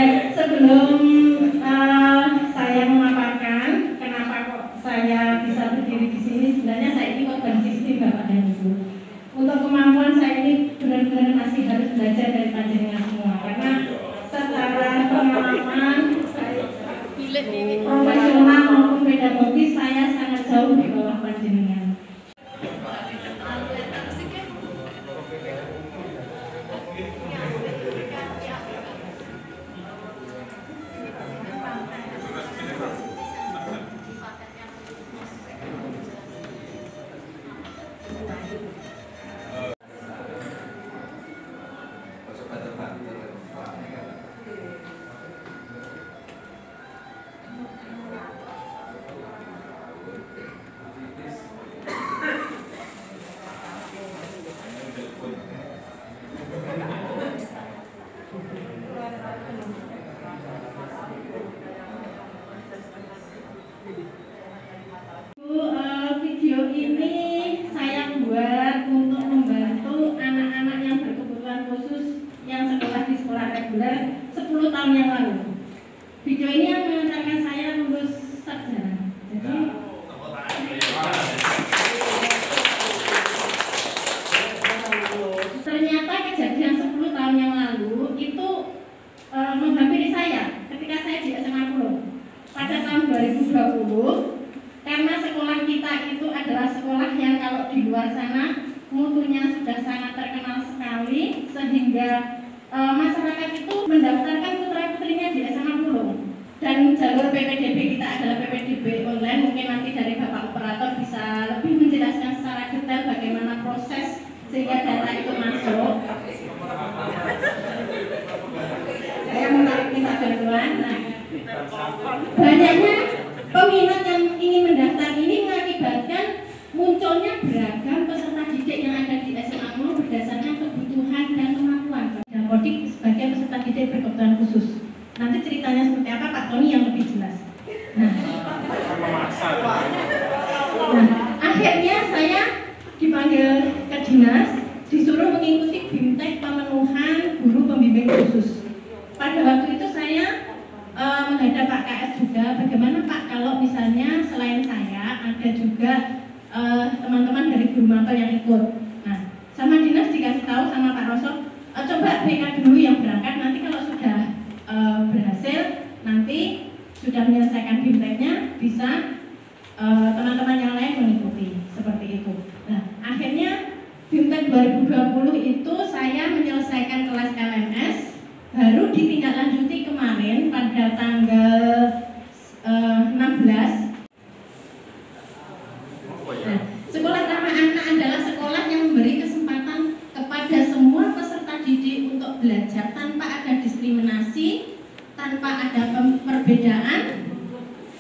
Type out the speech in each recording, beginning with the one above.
Baik, sebelum saya memaparkan kenapa kok saya bisa berdiri di sini, sebenarnya saya ini korban sistem Bapak dan Ibu. Untuk kemampuan saya ini benar-benar masih harus belajar dari panjenengan semua, karena secara pengalaman profesional maupun pedagogis saya sangat jauh di bawah panjenengan. Video ini saya buat untuk membantu anak-anak yang berkebutuhan khusus yang sekolah di sekolah reguler 10 tahun yang lalu. Video ini yang mengantarkan saya lulus sarjana. Jadi ternyata kejadian 10 tahun yang lalu itu menghampiri saya ketika saya di SMA Pulau pada tahun 2020. Karena sekolah kita itu adalah sekolah yang kalau di luar sana mutunya sudah sangat terkenal sekali, sehingga masyarakat itu mendaftarkan putra-putrinya di SMA Pulung. Dan jalur PPDB kita adalah PPDB online. Mungkin nanti dari Bapak Operator bisa lebih menjelaskan secara detail bagaimana proses sehingga data itu masuk. Saya menarik minta bantuan. Nah, banyaknya peminat yang ingin mendaftar ini mengakibatkan munculnya beragam peserta didik yang ada di SMA Pulung berdasarkan kebutuhan dan kemampuan. Dan Kodik sebagai peserta didik berkebutuhan khusus. Nanti ceritanya seperti apa Pak Tony yang lebih jelas. Nah, akhirnya saya dipanggil ke dinas, disuruh mengikuti bimtek pemenuhan guru pembimbing khusus. Pada waktu itu saya menghadap Pak KS juga, bagaimana Pak kalau misalnya selain saya ada juga teman-teman dari guru mapel yang ikut. Nah, sama dinas dikasih tahu sama Pak Roso, coba BK dulu yang berangkat, nanti kalau sudah berhasil, nanti sudah menyelesaikan bimteknya, bisa teman-teman yang lain mengikuti, seperti itu. Nah, akhirnya bimtek 2020 itu saya menyelesaikan kelas LMS, baru ditindaklanjuti kemarin pada tanggal 16. Nah, sekolah ramah anak adalah sekolah yang memberi kesempatan kepada semua peserta didik untuk belajar tanpa ada diskriminasi, tanpa ada perbedaan.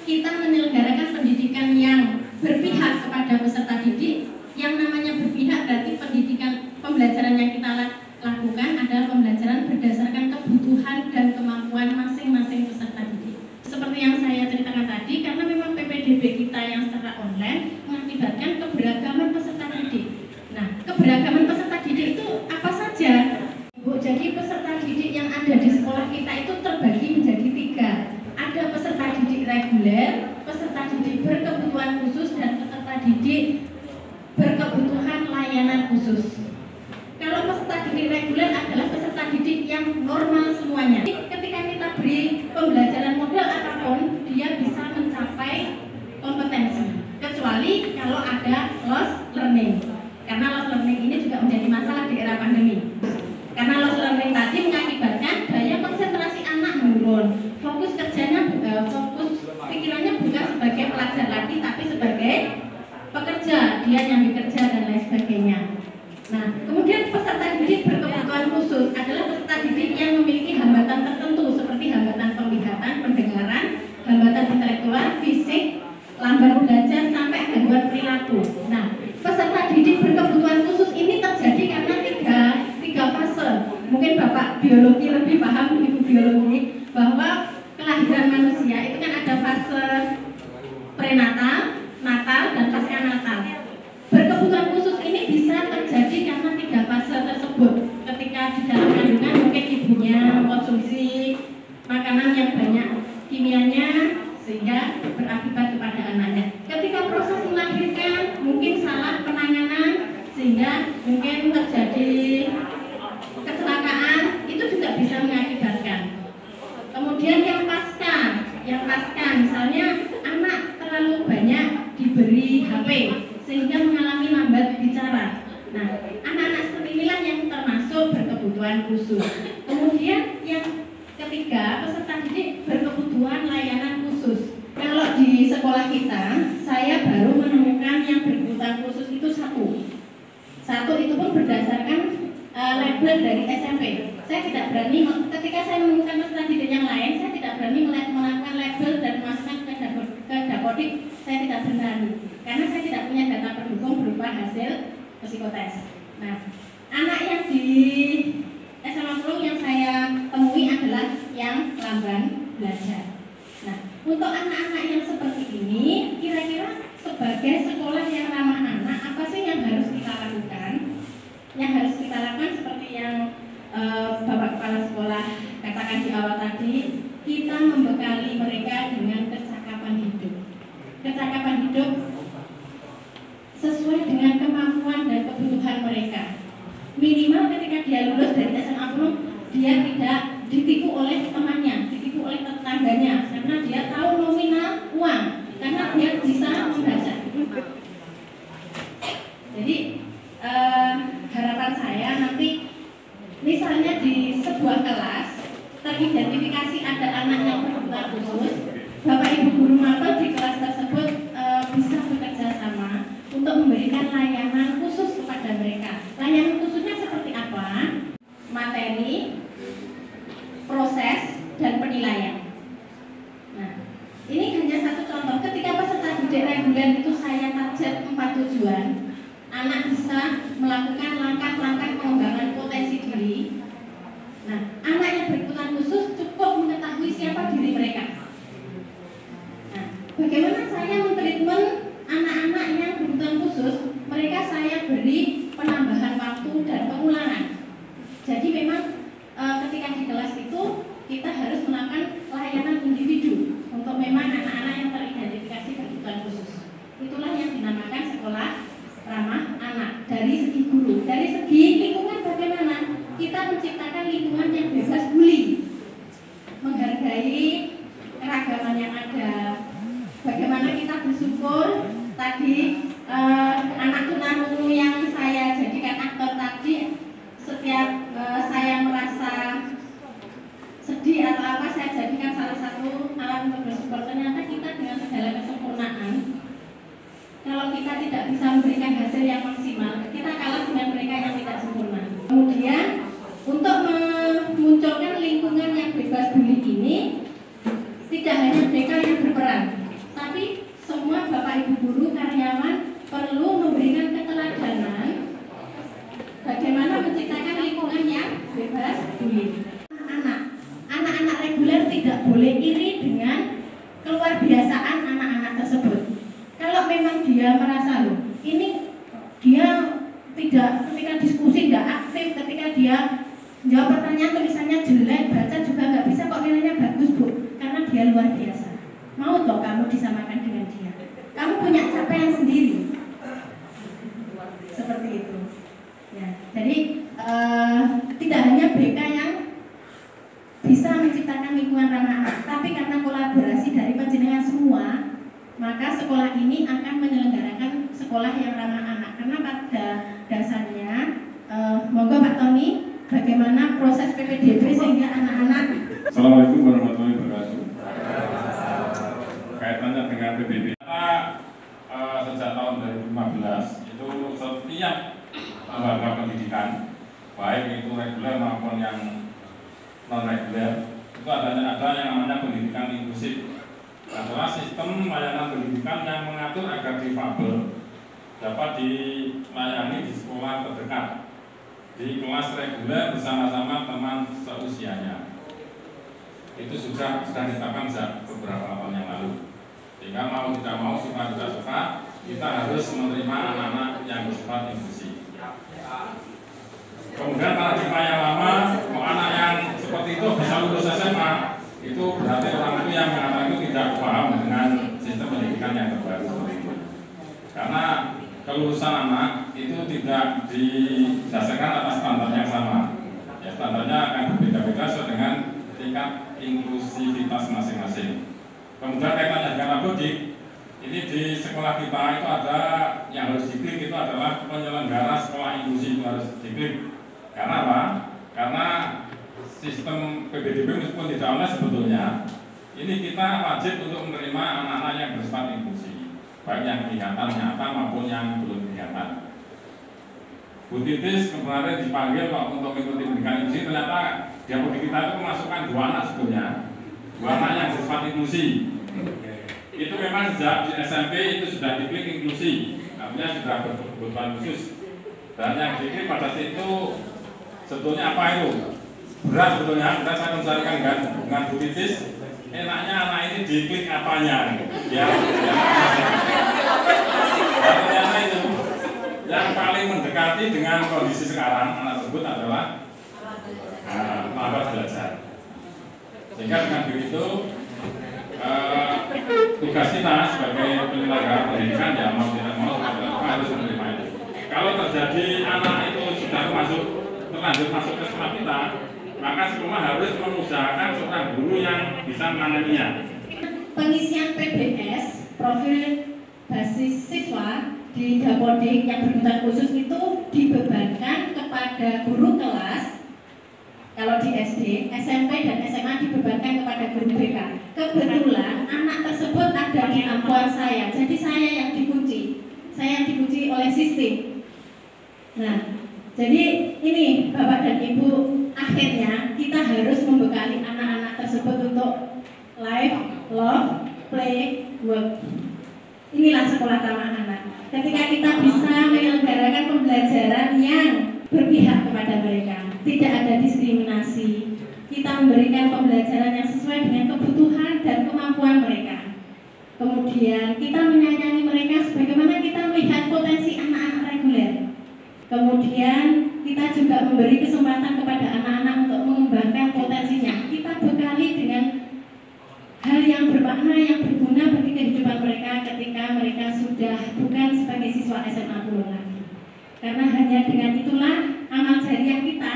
Kita menyelenggarakan pendidikan yang berpihak kepada peserta didik. Yang namanya berpihak berarti pembelajaran yang kita lakukan adalah pembelajaran berdasarkan kebutuhan dan kemampuan masing-masing peserta didik. Seperti yang saya ceritakan tadi, karena memang PPDB kita yang secara online mengakibatkan keberagaman peserta didik. Nah, keberagaman peserta didik itu apa saja? Bu, jadi peserta didik yang ada di sekolah kita itu terbagi menjadi 3. Ada peserta didik reguler, peserta didik berkebutuhan khusus, dan peserta didik berkebutuhan layanan khusus. Kalau peserta didik reguler adalah peserta didik yang normal semuanya. Ketika kita beri pembelajaran model apapun, dia bisa mencapai kompetensi. Kecuali kalau ada lost learning. Karena lost learning ini juga menjadi masalah di era pandemi. Karena lost learning tadi mengakibatkan daya konsentrasi anak menurun. Fokus kerjanya, fokus pikirannya bukan sebagai pelajar lagi, tapi sebagai pekerja. Dia yang bekerja dan lain sebagainya. Nah, kemudian peserta didik berkebutuhan khusus adalah peserta didik yang memiliki hambatan tertentu seperti hambatan penglihatan, pendengaran, hambatan intelektual, fisik, lamban belajar, sampai gangguan perilaku. Nah, peserta didik berkebutuhan khusus ini terjadi karena tiga fase. Mungkin Bapak biologi lebih paham, Ibu biologi, bahwa kelahiran manusia itu kan ada fase prenatal, natal, dan pasca natal. Berkebutuhan khusus ini bisa terjadi karena 3 fase tersebut. Ketika di dalam kandungan mungkin ibunya mengkonsumsi makanan yang banyak kimianya sehingga berakibat kepada anaknya. Ketika proses melahirkan mungkin salah penanganan sehingga mungkin terjadi kecelakaan, itu juga bisa mengakibatkan. Kemudian yang pasca misalnya anak terlalu banyak diberi HP sehingga mengalami lambat bicara. Nah, anak-anak seperti inilah yang termasuk berkebutuhan khusus. Kemudian yang ketiga, peserta didik berkebutuhan layanan khusus. Kalau di sekolah kita, saya baru menemukan yang berkebutuhan khusus itu satu itu pun berdasarkan label dari SMP. Saya tidak berani, ketika saya menemukan peserta didik yang lain, saya tidak berani melakukan label dan memasukkan ke Dapodik. Saya tidak berani, karena saya tidak punya data pendukung berupa hasil psikotes. Nah, anak yang di SMA Pulung yang saya temui adalah yang lamban belajar. Nah, untuk anak-anak yang seperti ini, kira-kira sebagai sekolah yang ramah anak, apa sih yang harus kita lakukan? Yang harus kita lakukan seperti yang Bapak Kepala Sekolah katakan di awal tadi, kita membekali mereka dengan kecakapan hidup. Kecakapan hidup sesuai dengan kemampuan dan kebutuhan mereka. Minimal ketika dia lulus dari SMA Pulung, dia tidak ditipu oleh temannya, ditipu oleh tetangganya, karena dia tahu nominal uang, karena dia bisa membaca. Jadi harapan saya nanti misalnya di sebuah kelas teridentifikasi ada anak yang berkebutuhan khusus, Bapak Ibu guru mapel di kelas tersebut bisa bekerja sama untuk memberikan layanan khusus kepada mereka. Layanan khususnya seperti apa? Materi, proses, dan penilaian. Nah, ini hanya satu contoh. Ketika peserta didik reguler itu saya target 4 tujuan, anak bisa melakukan langkah-langkah pengembangan potensi diri. Nah, anak yang berkebutuhan khusus cukup mengetahui siapa diri mereka. Nah, bagaimana saya mentreatment anak-anak yang berkebutuhan khusus? Mereka saya beri penambahan waktu dan pengulangan. Jadi memang ketika di kelas itu kita harus melakukan layanan individu untuk memang anak-anak yang teridentifikasi berkebutuhan khusus. Itulah yang dinamakan sekolah ramah anak. Dari segi guru, dari segi lingkungan bagaimana? Kita menciptakan lingkungan yang bebas bully, menghargai keragaman yang ada. Bagaimana kita bersyukur tadi anak tunarungu yang saya jadikan aktor tadi, setiap saya merasa sedih atau apa, saya jadikan salah satu alat untuk bersyukur. Ternyata kita dengan segala kesempurnaan, kalau kita tidak bisa memberikan hasil yang maksimal, kita kalah dengan mereka yang tidak sempurna. Kemudian untuk memunculkan lingkungan yang bebas bully ini, tidak hanya mereka yang berperan, tapi semua Bapak Ibu guru, karyawan perlu memberikan keteladanan bagaimana menciptakan lingkungan yang bebas bully. Anak-anak reguler tidak boleh iri dengan keluar biasaan anak-anak tersebut. Kalau memang dia merasa loh, ini dia tidak, ketika diskusi tidak aktif, ketika dia jawab pertanyaan tulisannya jelek, baca juga nggak bisa, kok nilainya bagus Bu, karena dia luar biasa. Mau toh kamu disamakan dengan dia? Kamu punya capaian sendiri. Seperti itu. Ya, jadi tidak hanya BK yang bisa menciptakan lingkungan ramah anak, tapi karena kolaborasi dari panjenengan semua, maka sekolah ini akan menyelenggarakan sekolah yang ramah anak. Karena pada dasarnya, monggo Pak Tony, bagaimana proses PPDB sehingga anak-anak. Assalamualaikum warahmatullahi wabarakatuh. Kaitannya dengan PPDB, kita sejak tahun 2015 itu setiap lembaga pendidikan, baik itu reguler maupun yang non reguler, itu ada yang namanya pendidikan inklusif. Adalah sistem layanan pendidikan yang mengatur agar difabel dapat dilayani di sekolah terdekat, di kelas reguler bersama-sama teman seusianya. Itu sudah ditetapkan sejak beberapa tahun yang lalu. Sehingga mau tidak mau, suka tidak suka, kita harus menerima anak-anak yang bersifat inklusif. Kemudian paradigma yang lama, mau anak yang seperti itu bisa lulus SMA, itu berarti orang itu yang mengatakan itu tidak paham dengan sistem pendidikan yang terbaru seperti itu. Karena kelulusan anak itu tidak didasarkan atas standar yang sama. Ya, standarnya akan berbeda-beda sesuai dengan tingkat inklusivitas masing-masing. Kemudian kaitannya dengan apodik, ini di sekolah kita itu ada yang harus diklik itu adalah penyelenggara sekolah inklusi itu harus diklik. Karena apa? Karena sistem PBDB meskipun tidak online sebetulnya, ini kita wajib untuk menerima anak-anak yang bersifat inklusi, baik yang kelihatan nyata maupun yang belum kelihatan. Bu Titis kemarin dipanggil untuk mengikuti pendidikan inklusi, ternyata di apodik kita itu memasukkan 2 anak sebetulnya, 2 anak yang bersifat inklusi. Itu memang sejak di SMP itu sudah diklik inklusi, namanya sudah berkebutuhan khusus. Dan yang diklik pada saat itu sebetulnya apa itu? Berat sebetulnya, kita saya mencarikan dengan Bu Titis, enaknya anak ini diklik apanya? Ya, ternyata itu yang paling mendekati dengan kondisi sekarang anak tersebut adalah alat belajar. Sehingga dengan begitu tugas kita sebagai penyelenggara pendidikan ya mau tidak mau harus menerima itu. Kalau terjadi anak itu sudah terlanjur masuk ke sekolah kita, maka sekolah harus mengusahakan seorang guru yang bisa menanganinya. Pengisian PBS profil basis siswa di Dapodik yang berkebutuhan khusus itu dibebankan kepada guru kelas. Kalau di SD, SMP, dan SMA dibebankan kepada guru BK. Kebetulan anak tersebut ada di ampuan saya, jadi saya yang dikunci. Saya yang dikunci oleh sistem. Nah, jadi ini Bapak dan Ibu, akhirnya kita harus membekali anak-anak tersebut untuk live, love, play, work. Inilah sekolah ramah anak. Ketika kita bisa menyelenggarakan pembelajaran yang berpihak kepada mereka, tidak ada diskriminasi, kita memberikan pembelajaran yang sesuai dengan kebutuhan dan kemampuan mereka. Kemudian kita menyayangi mereka sebagaimana kita melihat potensi anak-anak reguler. Kemudian kita juga memberi kesempatan kepada anak-anak untuk mengembangkan potensinya. Kita bekali dengan hal yang bermakna, yang berguna bagi kehidupan mereka ketika mereka sudah bukan sebagai siswa SMA puluh lagi. Karena hanya dengan itulah amal jariah kita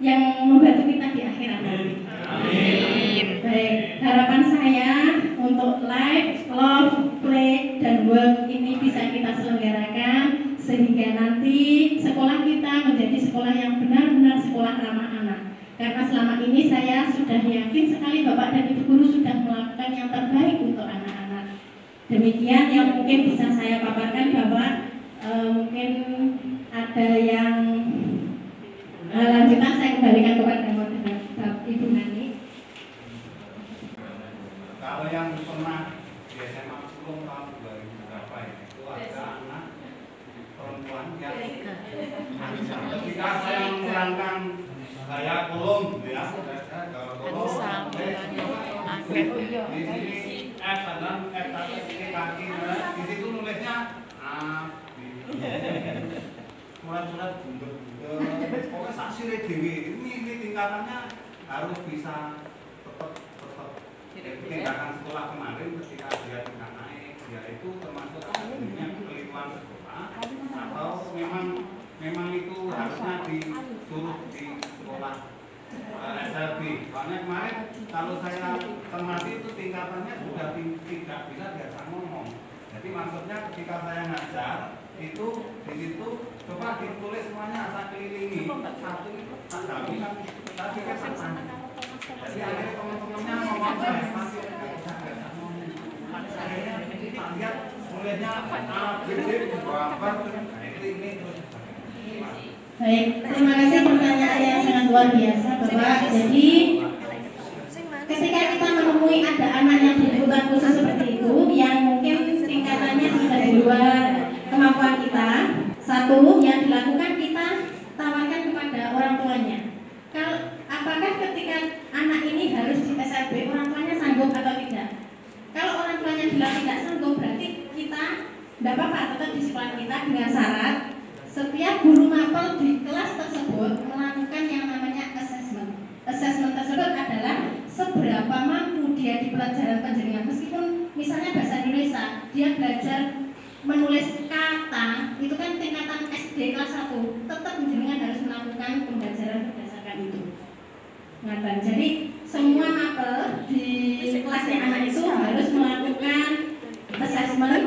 yang membantu kita di akhirat nanti. Amin. Baik, harapan saya untuk live, love, play, dan work ini bisa kita selenggarakan sehingga nanti sekolah kita menjadi sekolah yang benar-benar sekolah ramah anak. Karena selama ini saya sudah yakin sekali Bapak dan Ibu guru sudah melakukan yang terbaik untuk anak-anak. Demikian yang mungkin bisa saya paparkan, Bapak. Mungkin ada yang lanjutan saya kembalikan kepada moderator Ibu Nani. Kalau yang pernah di SMA 10 tahun 2000 berapa ya, itu ada anak perempuan yang ketika saya menerangkan saya kolom ya, kalau kolom di sini F dan F tapi ini kaki, di situ nulisnya A, B, surat-surat bunder-bunder, pokoknya saksire dewi. Ini tingkatannya harus bisa tetap tindakan sekolah kemarin ketika dia tingkat naik, dia itu termasuk adanya kelituan sekolah atau memang itu harusnya disuruh di sekolah SLB. Soalnya kemarin kalau saya cermati itu tingkatannya sudah tidak bisa diajak ngomong. Jadi maksudnya ketika saya ngajar itu di situ coba ditulis semuanya, saya kelilingi satu itu tak kami kita pikir sama. Jadi akhirnya teman-temannya ngomong saya masih nggak bisa diajak ngomong. Akhirnya kita lihat mulainya A, B, C, gambar ini terus. Baik, terima kasih pertanyaan yang sangat luar biasa Bapak. Jadi ketika kita menemui ada anak yang berkebutuhan khusus seperti itu, yang mungkin tingkatannya sudah di luar kemampuan kita, satu yang dilakukan kita tawarkan kepada orang tuanya. Kalau apakah ketika anak ini harus di SLB orang tuanya sanggup atau tidak? Kalau orang tuanya bilang tidak sanggup, berarti kita tidak apa-apa tetap di sekolah kita dengan syarat setiap guru mapel di kelas tersebut melakukan yang namanya assessment. Assessment tersebut adalah seberapa seberapa mampu dia di pelajaran penjaringan, meskipun misalnya bahasa Indonesia, dia belajar menulis kata, itu kan tingkatan SD kelas 1, tetap penjaringan harus melakukan pembelajaran berdasarkan itu. Ngatain. Jadi semua mapel di kelasnya anak itu harus melakukan assessment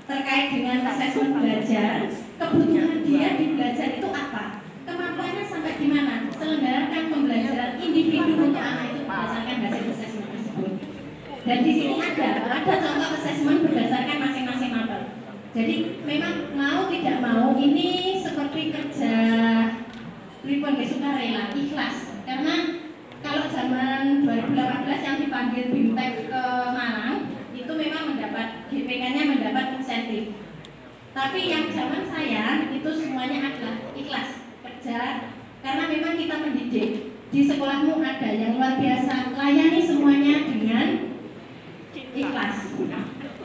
terkait dengan assessment belajar, kebutuhan dia di belajar itu apa, kemampuannya sampai di mana, selenggarakan pembelajaran individu untuk anak itu berdasarkan hasil assessment tersebut. Dan di sini ada contoh assessment berdasarkan masing-masing mapel. Jadi memang mau tidak mau ini seperti kerja pripun sukarela, ikhlas. Karena kalau zaman 2018 yang dipanggil BIMTEK ke Malang itu memang mendapat GPK-nya mendapat insentif. Tapi yang zaman saya itu semuanya adalah ikhlas kerja, karena memang kita mendidik. Di sekolahmu ada yang luar biasa, layani semuanya dengan ikhlas.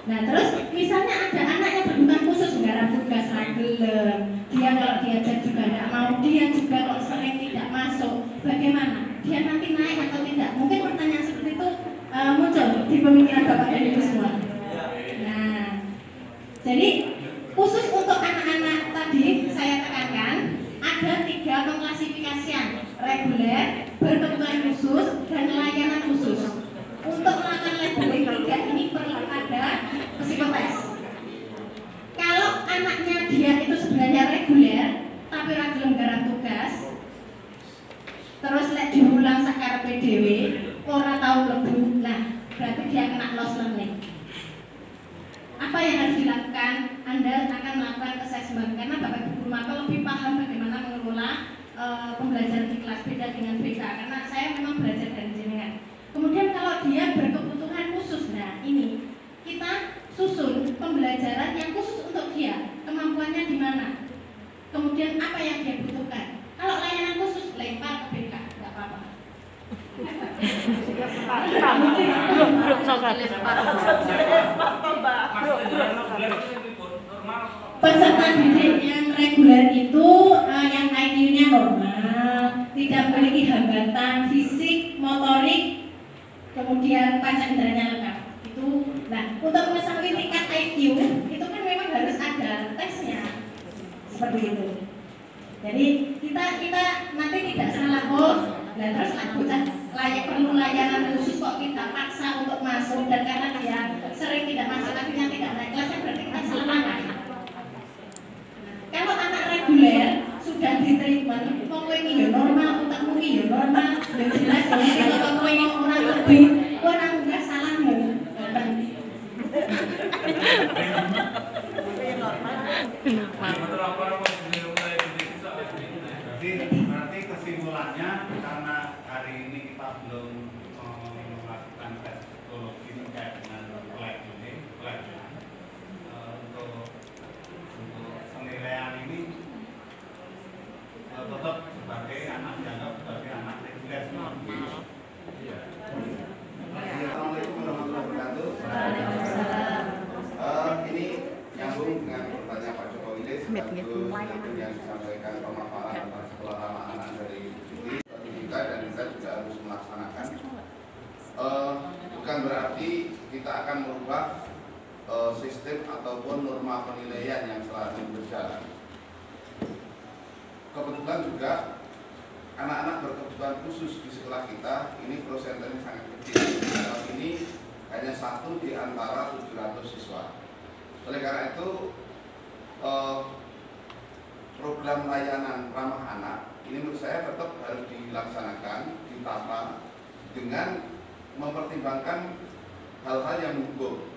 Nah terus misalnya ada anak yang berkebutuhan khusus, menggarap tugas ragilem, dia kalau diajar juga tidak mau, dia juga kalau sering tidak masuk, bagaimana? Dia nanti naik atau tidak? Mungkin pertanyaan seperti itu muncul di pemikiran Bapak dan Ibu semua. Nah, jadi khusus untuk anak-anak tadi saya tekankan ada 3 pengklasifikasian: reguler, berkebutuhan khusus, dan layanan khusus. Untuk melakukan labeling 3 ini perlu ada psikotes. Kalau anaknya dia itu sebenarnya reguler, tapi ragilem garap tugas, terus lek diulang sakarepe dhewe, ora tau mlebu, nah berarti dia kena lost learning. Apa yang harus dilakukan? Anda akan melakukan assessment, karena Bapak Ibu guru mapel lebih paham bagaimana mengelola pembelajaran di kelas, beda dengan BK, karena saya memang belajar dari jenengan. Kemudian kalau dia berkebutuhan khusus, nah ini kita susun pembelajaran yang khusus untuk dia, kemampuannya di mana, kemudian apa yang dia butuhkan. Kalau layanan khusus lempar ke BK, nggak apa-apa. Peserta didik yang reguler itu yang IQ-nya normal, tidak memiliki hambatan fisik, motorik, kemudian panca inderanya lengkap. Itu, nah untuk mengetahui tingkat IQ itu kan memang harus ada tesnya, seperti itu. Jadi kita nanti tidak salah dan terus perlu layanan khusus kok kita paksa untuk masuk, dan karena dia sering tidak masuk akhirnya tidak naik kelasnya, berarti kita salah langkah. Kalau anak reguler sudah di treatment, kowe iki ya normal, otakmu iki ya normal, dan jelas kalau kowe ini orang lebih, kowe ora munggah salahmu. Berarti kesimpulannya, karena hari ini kita belum melakukan tes psikologi terkait dengan lab ini, untuk penilaian ini tetap sebagai anak dianggap sebagai anak reguler. Assalamualaikum warahmatullahi wabarakatuh. Ini nyambung dengan pertanyaan Pak Joko Wilis yang disampaikan pemaparan tentang sekolah ramah anak dari Juli kita, dan kita juga harus melaksanakan. Bukan berarti kita akan merubah sistem ataupun norma penilaian yang selama ini berjalan. Kebetulan juga anak-anak berkebutuhan khusus di sekolah kita ini prosentasenya sangat kecil. Saat ini hanya 1 di antara 700 siswa. Oleh karena itu program layanan ramah anak ini menurut saya tetap harus dilaksanakan, ditata dengan mempertimbangkan hal-hal yang mendukung.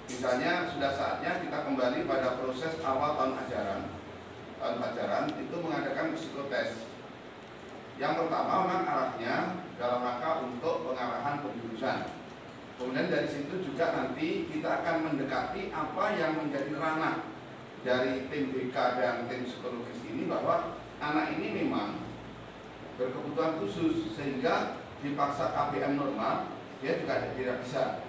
Misalnya sudah saatnya kita kembali pada proses awal tahun ajaran itu mengadakan psikotes. Yang pertama memang arahnya dalam rangka untuk pengarahan penjurusan. Kemudian dari situ juga nanti kita akan mendekati apa yang menjadi ranah dari tim BK dan tim psikologis ini, bahwa anak ini memang berkebutuhan khusus sehingga dipaksa KBM normal dia juga tidak bisa.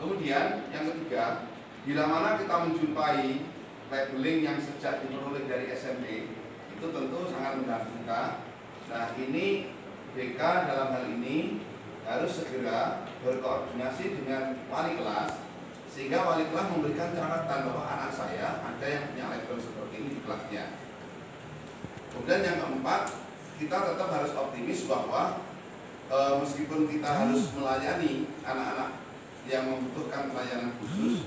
Kemudian yang ketiga, bila mana kita menjumpai labeling yang sejak diperoleh dari SMP itu tentu sangat mengganggu kita. Nah ini BK dalam hal ini harus segera berkoordinasi dengan wali kelas, sehingga wali kelas memberikan catatan bahwa anak saya ada yang punya label seperti ini di kelasnya. Kemudian yang keempat, kita tetap harus optimis bahwa meskipun kita harus melayani anak-anak yang membutuhkan pelayanan khusus,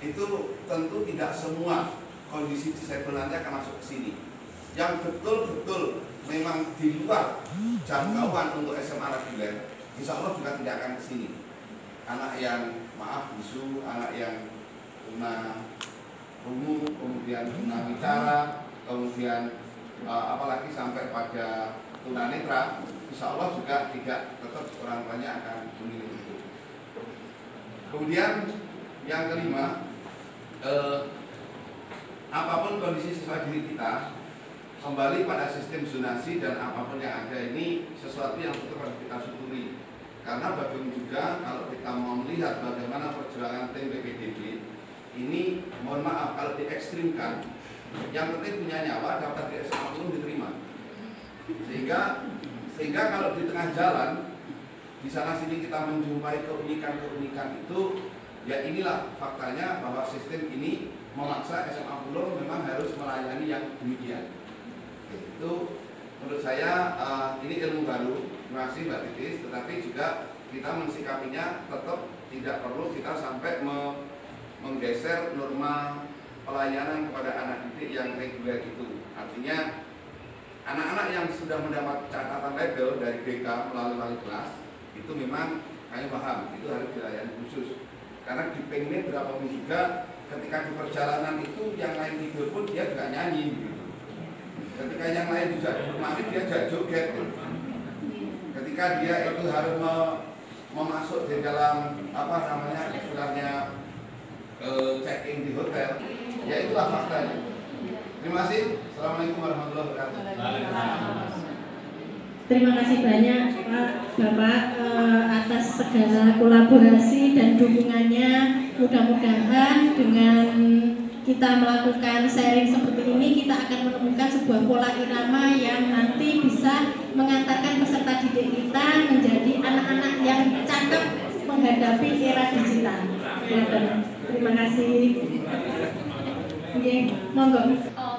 itu tentu tidak semua kondisi disablelannya akan masuk ke sini. Yang betul-betul memang di luar jangkauan untuk SMA reguler, insya Allah juga tidak akan ke sini. Anak yang bisu, anak yang tuna umum, kemudian tuna wicara, kemudian apalagi sampai pada tunanetra, insya Allah juga tidak, tetap orang tuanya akan memilih itu. Kemudian yang kelima, apapun kondisi siswa didik kita, kembali pada sistem zonasi dan apapun yang ada ini sesuatu yang tetap harus kita syukuri. Karena bagaimana juga kalau kita mau melihat bagaimana perjuangan tim PPDB ini, mohon maaf kalau diekstrimkan, yang penting punya nyawa dapat di SMA belum diterima. Sehingga kalau di tengah jalan di sana sini kita menjumpai keunikan itu, ya inilah faktanya bahwa sistem ini memaksa SMA Pulau memang harus melayani yang demikian. Itu menurut saya ini ilmu baru. Terima kasih Mbak Titis, tetapi juga kita mensikapinya tetap tidak perlu kita sampai menggeser norma pelayanan kepada anak didik yang reguler itu. Artinya anak-anak yang sudah mendapat catatan label dari BK melalui wali kelas itu memang kami paham itu harus dilayani khusus. Karena di pengmen berapapun juga ketika di perjalanan itu yang lain tidur pun dia juga nyanyi gitu. Ketika yang lain juga mati dia juga joget. Ketika dia itu harus memasuk di dalam istilahnya check-in di hotel, ya itulah faktanya. Terima kasih. Assalamualaikum warahmatullahi wabarakatuh. Terima kasih banyak Pak Bapak atas segala kolaborasi dan dukungannya. Mudah-mudahan dengan kita melakukan sharing seperti ini, kita akan menemukan sebuah pola irama yang nanti bisa mengantarkan peserta didik kita menjadi anak-anak yang cakep menghadapi era digital. Terima kasih. Oke, monggo.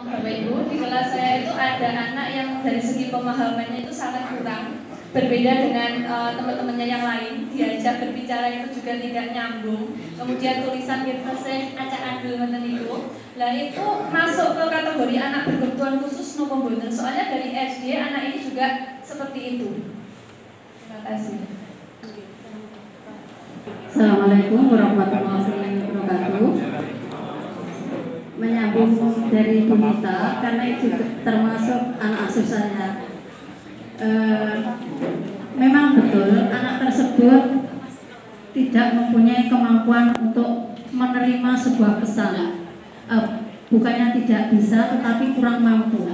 Bapak Ibu, di kelas saya itu ada anak yang dari segi pemahamannya itu sangat kurang, berbeda dengan teman-temannya yang lain. Diajak berbicara itu juga tidak nyambung. Kemudian tulisan saya acak adul menen itu. Nah itu masuk ke kategori anak berkebutuhan khusus nopo mboten. Soalnya dari SD anak ini juga seperti itu. Terima kasih. Assalamualaikum warahmatullahi wabarakatuh. Menyambung dari Bu Nita, karena itu termasuk anak asuh saya. Memang betul anak tersebut tidak mempunyai kemampuan untuk menerima sebuah pesan. Bukannya tidak bisa, tetapi kurang mampu.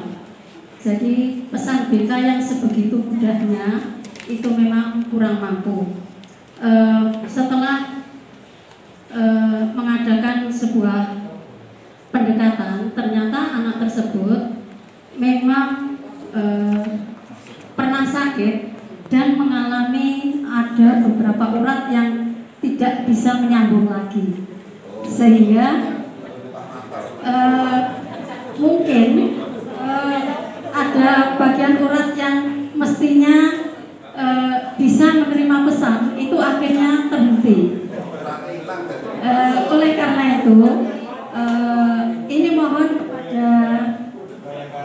Jadi pesan BK yang sebegitu mudahnya itu memang kurang mampu. Setelah mengadakan sebuah pendekatan, ternyata anak tersebut memang pernah sakit dan mengalami ada beberapa urat yang tidak bisa menyambung lagi, sehingga mungkin ada bagian urat yang mestinya bisa menerima pesan itu akhirnya terhenti. Oleh karena itu ini mohon kepada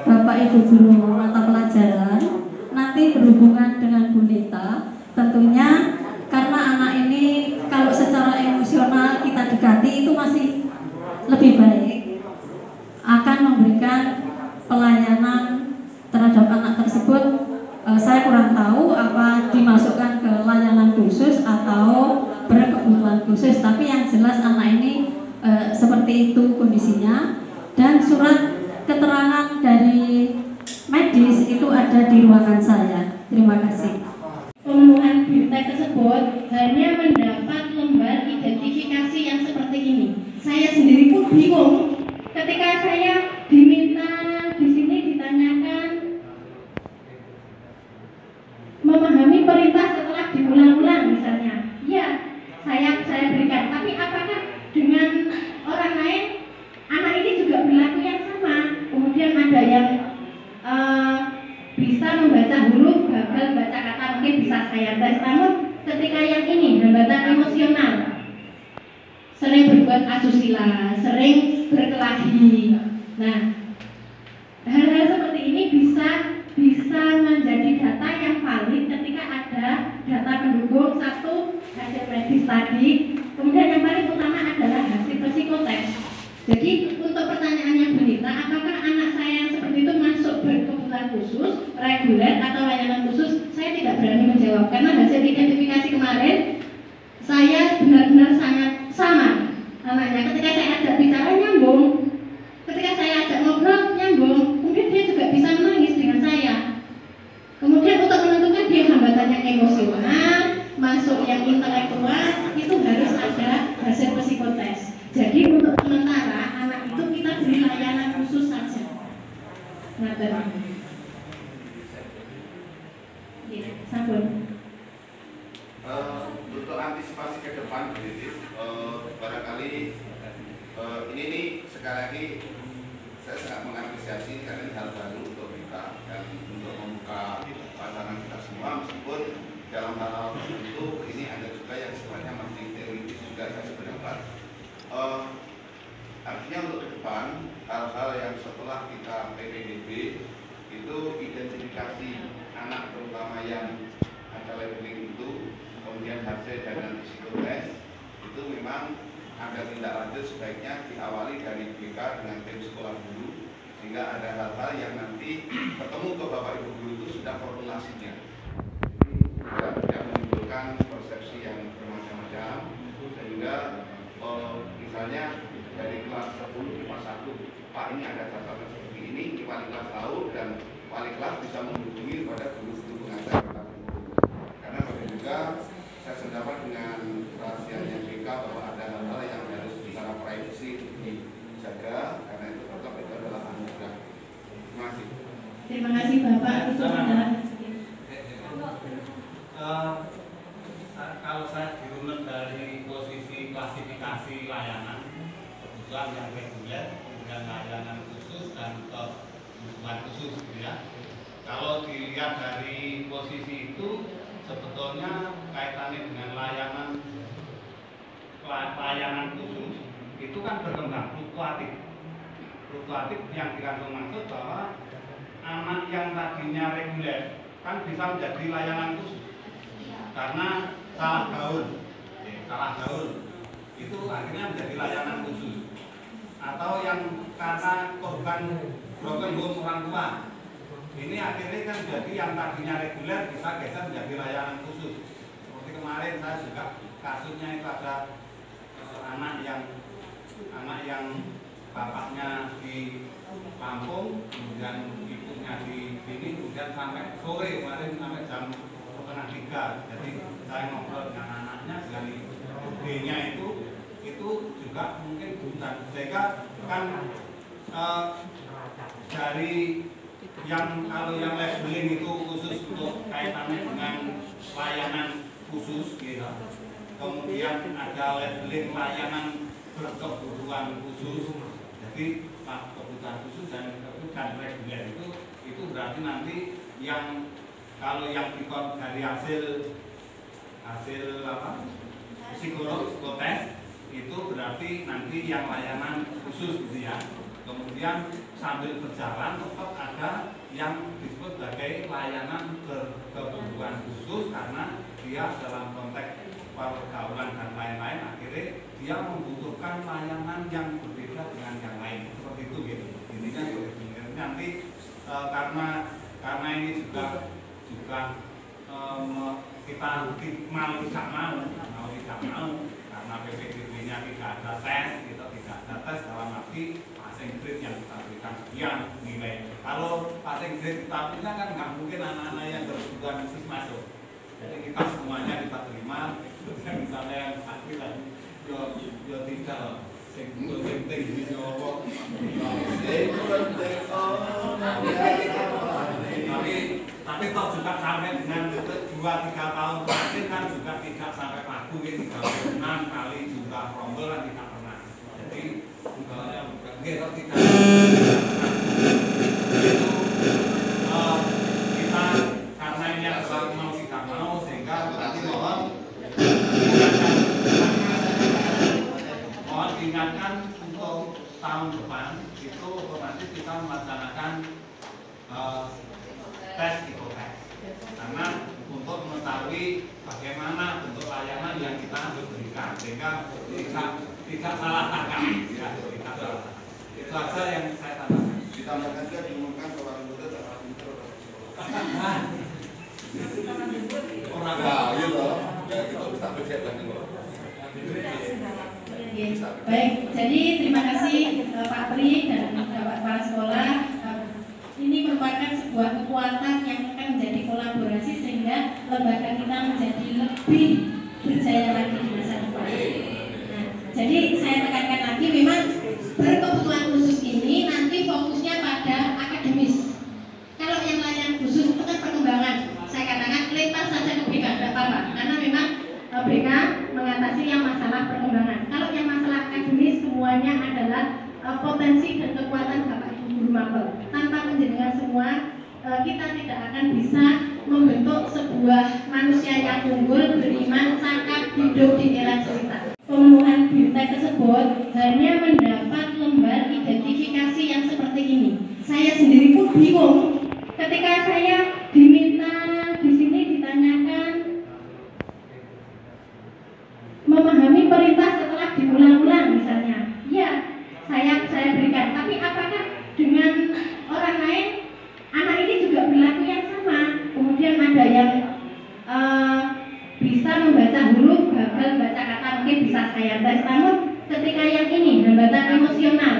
Bapak Ibu guru mata pelajaran nanti berhubungan dengan Bu Nita, tentunya karena anak ini kalau secara emosional kita dekati itu masih lebih baik, akan memberikan pelayanan terhadap anak tersebut. Saya kurang tahu apa dimasukkan ke layanan khusus atau berkebutuhan khusus, tapi yang jelas anak ini seperti itu kondisinya, dan surat keterangan dari medis itu ada di ruangan saya. Terima kasih. Pemenuhan biotek tersebut hanya mendapat lembar identifikasi yang seperti ini. Saya sendiri pun bingung ketika saya diminta di sini ditanyakan memahami perintah setelah diulang-ulang. ketika yang ini hambatan emosional, sering berbuat asusila, sering berkelahi. Nah, hal-hal seperti ini bisa menjadi data yang valid ketika ada data pendukung. Satu, hasil medis tadi, kemudian yang paling utama adalah hasil psikotes. Jadi untuk pertanyaannya Bu Nita, apakah anak saya yang seperti itu masuk berkebutuhan khusus, reguler atau layanan khusus? Saya tidak berani menjawab karena hasil identifikasi kemarin saya benar-benar sangat sama anaknya. Ketika saya ajak bicara nyambung, ketika saya ajak ngobrol nyambung, kemudian dia juga bisa menangis dengan saya. Kemudian untuk menentukan dia hambatannya emosional, masuk yang intelektual, itu harus ada hasil psikotes. Jadi untuk sementara anak itu kita beri layanan khusus saja. Ngaten. Ya, sampun. Untuk antisipasi ke depan, barangkali ini nih sekali lagi saya sangat mengapresiasi karena ini hal baru untuk kita dan untuk membuka wacana kita semua, meskipun dalam hal tertentu ini ada juga yang sifatnya masih teoritis juga saya sependapat. Artinya untuk ke depan hal-hal yang setelah kita PPDB itu identifikasi anak terutama yang ada labeling itu, kemudian hasil dan psikotes itu memang ada tindak lanjut sebaiknya diawali dari BK dengan tim sekolah dulu, sehingga ada hal-hal yang nanti ketemu ke Bapak Ibu guru itu sudah formulasinya, tidak menimbulkan persepsi yang bermacam-macam, sehingga misalnya dari kelas 10 ke kelas 1, Pak ini ada catatan seperti ini, wali kelas tahu dan wali kelas bisa menghubungi pada guru-guru pengajar karena bagi juga saya sependapat dengan rahasianya BK bahwa ada hal-hal yang harus secara privacy dijaga karena itu tetap itu adalah anugerah. Terima kasih. Terima kasih Bapak. Kalau saya dirunut dari posisi klasifikasi layanan, kebutuhan yang reguler, kemudian layanan khusus dan kebutuhan khusus, gitu ya. Kalau dilihat dari posisi itu, sebetulnya kaitannya dengan layanan khusus itu kan berkembang fluktuatif yang dikandung maksud bahwa anak yang tadinya reguler kan bisa menjadi layanan khusus karena salah gaul itu akhirnya menjadi layanan khusus, atau yang karena korban broken home orang tua ini akhirnya kan jadi yang tadinya reguler bisa geser menjadi layanan khusus. Seperti kemarin saya juga kasusnya itu ada anak yang bapaknya di Lampung, kemudian ibunya di sini, kemudian sampai sore kemarin sampai jam 2:30. Jadi saya ngobrol dengan anaknya, dari D-nya itu juga mungkin bukan, sehingga kan dari yang kalau yang labeling itu khusus untuk kaitannya dengan layanan khusus gitu. Kemudian ada labeling layanan berkebutuhan khusus. Jadi kebutuhan khusus dan reguler itu berarti nanti yang kalau yang dikon dari hasil psikotes itu berarti nanti yang layanan khusus gitu ya. Kemudian sambil berjalan tetap ada yang disebut sebagai layanan berkebutuhan khusus karena dia dalam konteks pergaulan dan lain-lain akhirnya dia membutuhkan layanan yang berbeda dengan yang lain seperti itu gitu. Ini kan nanti karena ini juga kita mau tidak mau karena PPDB-nya tidak ada tes, kita tidak ada tes dalam arti passing grade yang kita berikan sekian nilai. Kalau passing grade kita punya kan nggak mungkin anak-anak yang berkebutuhan khusus masuk. Jadi kita semuanya kita terima. Misalnya yang akhir lah, yo tidak penting ini apa? Tapi toh juga sampai dengan 2-3 tahun terakhir kan juga tidak sampai laku ini 36 kali juga rombel kan tidak pernah. Jadi kita karena ini adalah mau tidak mau sehingga berarti mohon tahun depan itu otomatis kita melaksanakan tes psikotes, karena untuk mengetahui bagaimana bentuk layanan yang kita berikan sehingga tidak salah tangkap, ya, tidak salah. Itu saja yang saya tambahkan. Ditambahkan juga diumumkan ke orang muda dan orang muda Orang nah, gitu loh. Ya gitu bisa beda dengan lo. Baik, jadi terima kasih Pak Tri dan Bapak Kepala Sekolah. Ini merupakan sebuah kekuatan yang akan menjadi kolaborasi sehingga lembaga kita menjadi lebih berjaya lagi di masa depan. Nah, jadi saya tekankan lagi, memang berkebutuhan khusus ini nanti fokusnya pada akademis. Kalau yang layanan khusus itu kan perkembangan. Saya katakan lempar saja ke BK, tidak apa-apa, karena memang BK mengatasi yang masalah perkembangan. Kalau yang masalah akademis semuanya adalah potensi dan kekuatan Bapak Ibu guru mapel. Tanpa penjenengan semua, kita tidak akan bisa membentuk sebuah manusia yang unggul, beriman, cakap, hidup di era cerita. Pemenuhan BIMTEK tersebut hanya mendapat lembar identifikasi yang seperti ini. Saya sendiri pun bingung ketika saya diminta di sini ditanyakan memahami perintah setelah diulang-ulang misalnya. Ya, saya berikan. Tapi apakah dengan orang lain anak ini juga berlaku yang sama? Kemudian ada yang bisa membaca huruf, gagal baca kata, mungkin bisa saya tes. Namun ketika yang ini hambatan emosional,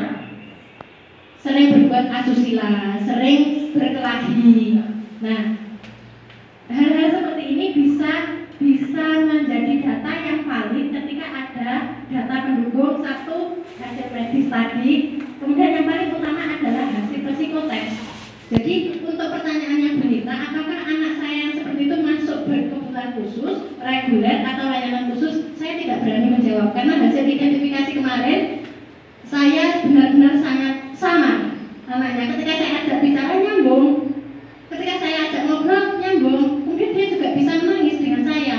sering berbuat asusila, sering berkelahi. Nah, hal-hal seperti ini bisa menjadi data yang valid ketika ada data pendukung. Satu, hasil medis tadi, kemudian yang paling utama adalah hasil psikotes. Jadi untuk pertanyaannya Bu Nita, apakah anak saya yang seperti itu masuk berkebutuhan khusus, reguler atau layanan khusus? Saya tidak berani menjawab karena hasil identifikasi kemarin saya benar-benar sangat sama anaknya. Ketika saya ajak bicara nyambung, ketika saya ajak ngobrol nyambung, mungkin dia juga bisa menangis dengan saya.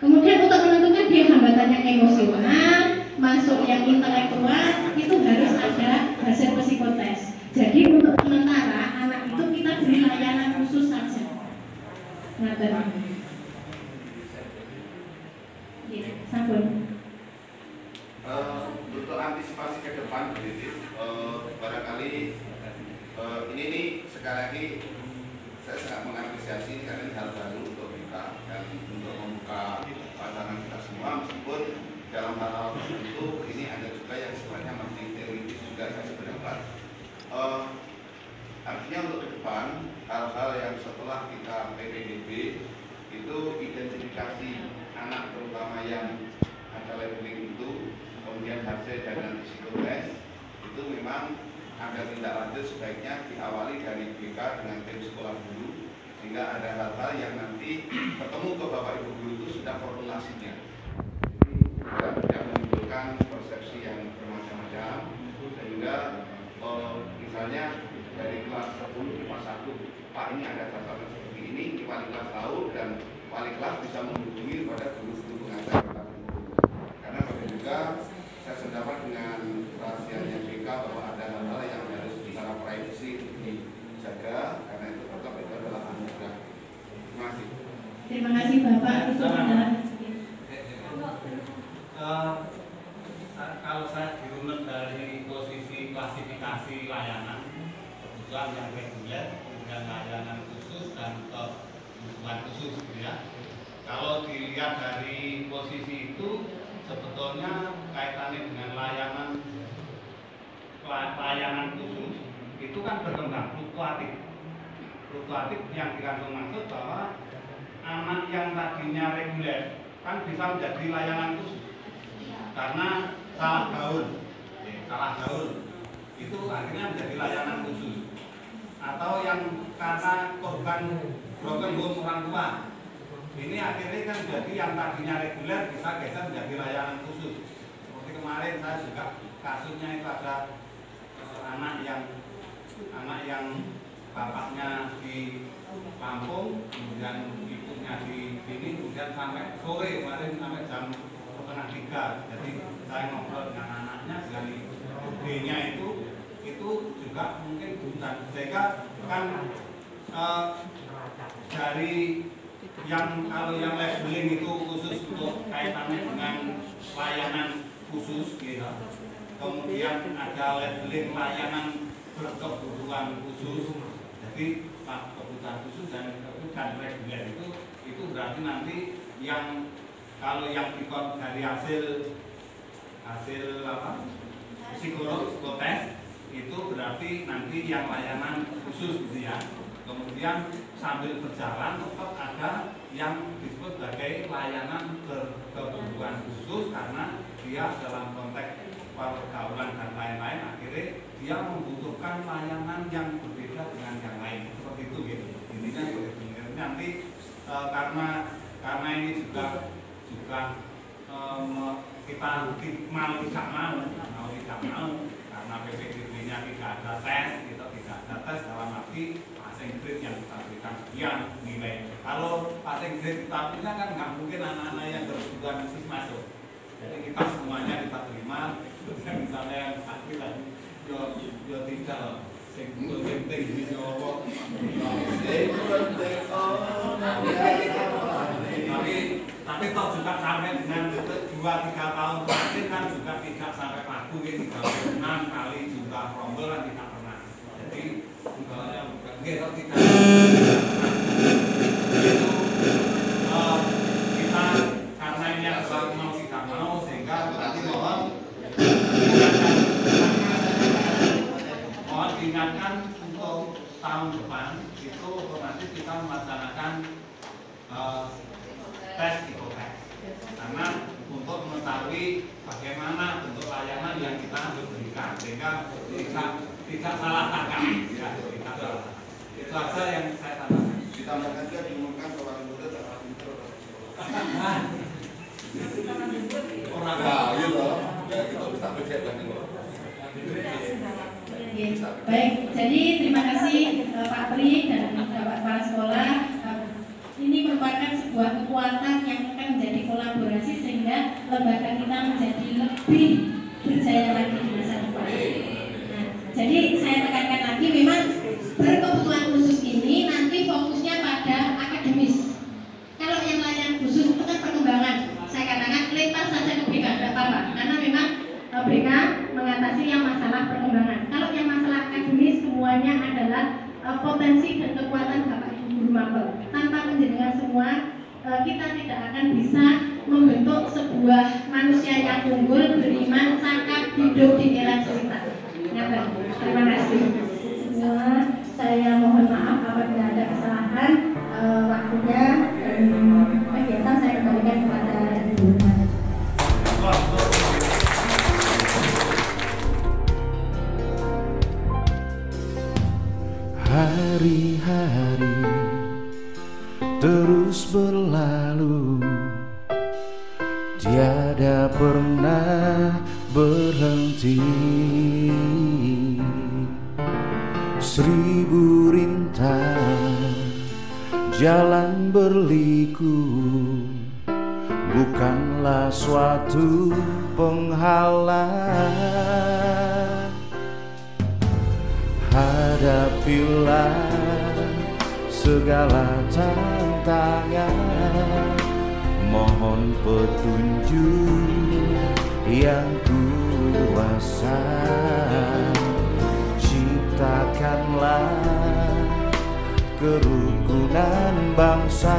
Kemudian untuk menentukan dia hambatannya emosional, masuk yang intelektual, itu harus ada hasil psikotes. Jadi untuk sementara anak itu kita beri layanan khusus saja. Sabun. Untuk antisipasi ke depan, barangkali ini nih sekali lagi saya sangat mengapresiasi karena ini hal baru untuk kita dan untuk membuka pandangan kita semua, meskipun dalam hal tertentu ini ada juga yang sebenarnya masih teoritis juga saya sependapat. Artinya untuk ke depan hal-hal yang setelah kita PPDB itu identifikasi anak terutama yang ada labeling itu, kemudian hasil dan nanti psikotes itu memang ada tindak lanjut sebaiknya diawali dari BK dengan tim sekolah dulu, sehingga ada hal-hal yang nanti ketemu ke Bapak Ibu guru itu sudah formulasinya, jadi tidak menimbulkan persepsi yang bermacam-macam, sehingga misalnya dari kelas 10 kelas 1, Pak ini ada catatan seperti ini, wali kelas tahu dan wali kelas bisa menghubungi pada guru-guru pengajar. Karena bagi juga saya sependapat dengan rahasianya BK bahwa ada hal-hal yang harus secara privacy dijaga, karena itu tetap itu adalah anugerah. Terima kasih. Terima kasih Bapak. Kalau saya dirunut dari posisi klasifikasi layanan, kebutuhan yang reguler, kemudian layanan khusus dan kebutuhan khusus, gitu ya. Kalau dilihat dari posisi itu, sebetulnya kaitannya dengan layanan khusus itu kan berkembang, fluktuatif yang dikandung maksud bahwa anak yang tadinya reguler kan bisa menjadi layanan khusus karena salah gaul itu akhirnya menjadi layanan khusus, atau yang karena korban broken home orang tua ini akhirnya kan jadi yang tadinya reguler bisa geser menjadi layanan khusus. Seperti kemarin saya juga kasusnya itu ada anak yang bapaknya di Lampung, kemudian ibunya di sini, kemudian sampai sore kemarin sampai jam 2:30. Jadi saya ngobrol dengan anaknya dengan B-nya itu juga mungkin bukan, sehingga kan dari yang kalau yang labeling itu khusus untuk kaitannya dengan layanan khusus gitu. Kemudian ada labeling layanan berkebutuhan khusus. Jadi kebutuhan khusus dan reguler itu berarti nanti yang kalau yang dari hasil apa psikotes itu berarti nanti yang layanan khusus gitu ya. Kemudian sambil berjalan tetap ada yang disebut sebagai layanan berkebutuhan khusus karena dia dalam konteks pergaulan dan lain-lain akhirnya dia membutuhkan layanan yang berbeda dengan yang lain seperti itu gitu. Intinya begitu. Nanti karena ini juga kita mau tidak mau karena PPDB-nya tidak ada tes, dalam arti passing grade yang kita berikan sekian nilai. Kalau passing grade kita punya kan nggak mungkin anak-anak yang berkebutuhan khusus masuk. Jadi kita semuanya kita terima. Kemudian misalnya yang akhir lagi, yo tidak penting tapi toh juga sampai dengan 2-3 tahun terakhir kan juga tidak sampai laku ini 36 kali jumlah rombel kan tidak pernah. Jadi kita karena ini adalah mau tidak mau sehingga berarti mohon diingatkan untuk tahun depan itu otomatis kita melaksanakan tes psikotes karena untuk mengetahui bagaimana bentuk layanan yang kita berikan sehingga tidak salah tangkap ya, tidak salah. Itu aja yang saya tambahkan. Ditambahkan juga diumumkan ke orang muda dan orang pintar orang ya loh ya kita bisa berjalan Baik, jadi terima kasih Pak Tri dan para sekolah. Ini merupakan sebuah kekuatan yang akan menjadi kolaborasi sehingga lembaga kita menjadi lebih berjaya lagi di masa depan. Nah, jadi saya tekankan lagi, memang berkebutuhan khusus ini nanti fokusnya pada akademis. Kalau yang layanan khusus itu kan perkembangan. Saya katakan lepas saja ke BK, tidak apa-apa, karena memang BK mengatasi yang masalah perkembangan. Kalau yang masalah akademis semuanya adalah potensi dan kekuatan Bapak Ibu guru mapel. Tanpa penjaringan semua kita tidak akan bisa membentuk sebuah manusia yang unggul, beriman, cakap, hidup di era cerita. Terima kasih. Semua saya mohon maaf apabila ada kesalahan waktunya dan kegiatan saya kembalikan kepada Ibu. Hari-hari terus berlalu, tiada pernah berhenti. 1000 rintangan jalan berliku, bukanlah suatu penghalang. Hadapilah segala tantangan, mohon petunjuk yang kuasa. Ciptakanlah kerukunan bangsa,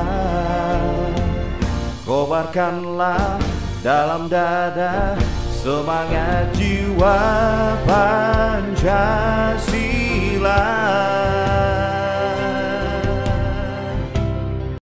kobarkanlah dalam dada semangat jiwa Pancasila.